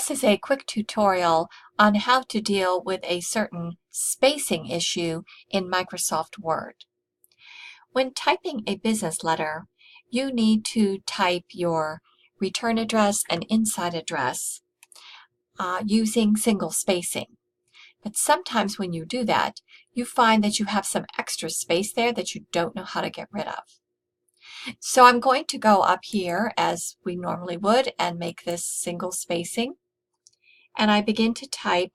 This is a quick tutorial on how to deal with a certain spacing issue in Microsoft Word. When typing a business letter, you need to type your return address and inside address using single spacing. But sometimes when you do that, you find that you have some extra space there that you don't know how to get rid of. So I'm going to go up here as we normally would and make this single spacing. And I begin to type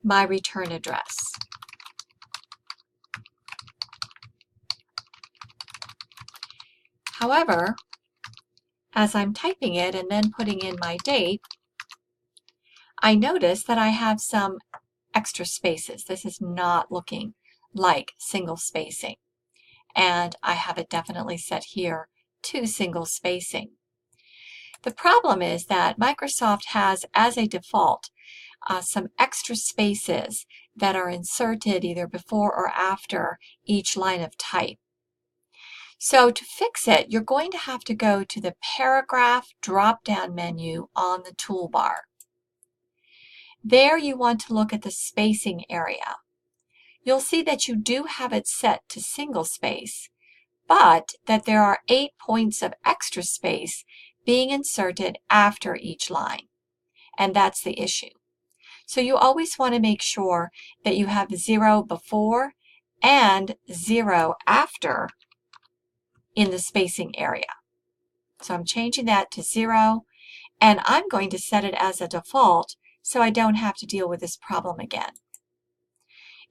my return address. However, as I'm typing it and then putting in my date, I notice that I have some extra spaces. This is not looking like single spacing. And I have it definitely set here to single spacing. The problem is that Microsoft has, as a default, some extra spaces that are inserted either before or after each line of type. So to fix it, you're going to have to go to the Paragraph drop-down menu on the toolbar. There you want to look at the spacing area. You'll see that you do have it set to single space, but that there are 8 points of extra space being inserted after each line, and that's the issue. So you always want to make sure that you have 0 before and 0 after in the spacing area. So I'm changing that to 0, and I'm going to set it as a default so I don't have to deal with this problem again.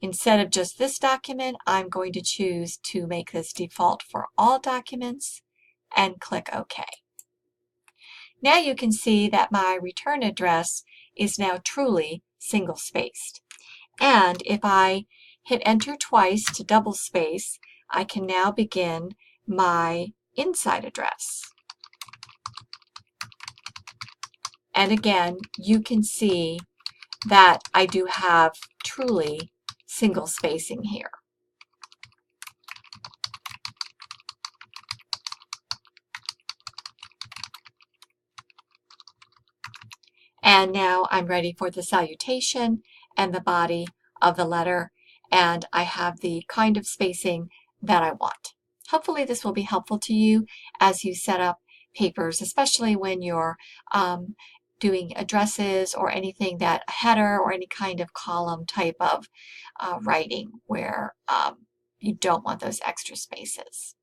Instead of just this document, I'm going to choose to make this default for all documents and click OK. Now you can see that my return address is now truly single spaced. And if I hit enter twice to double space, I can now begin my inside address. And again, you can see that I do have truly single spacing here. And now I'm ready for the salutation and the body of the letter, and I have the kind of spacing that I want. Hopefully this will be helpful to you as you set up papers, especially when you're doing addresses or anything that a header or any kind of column type of writing where you don't want those extra spaces.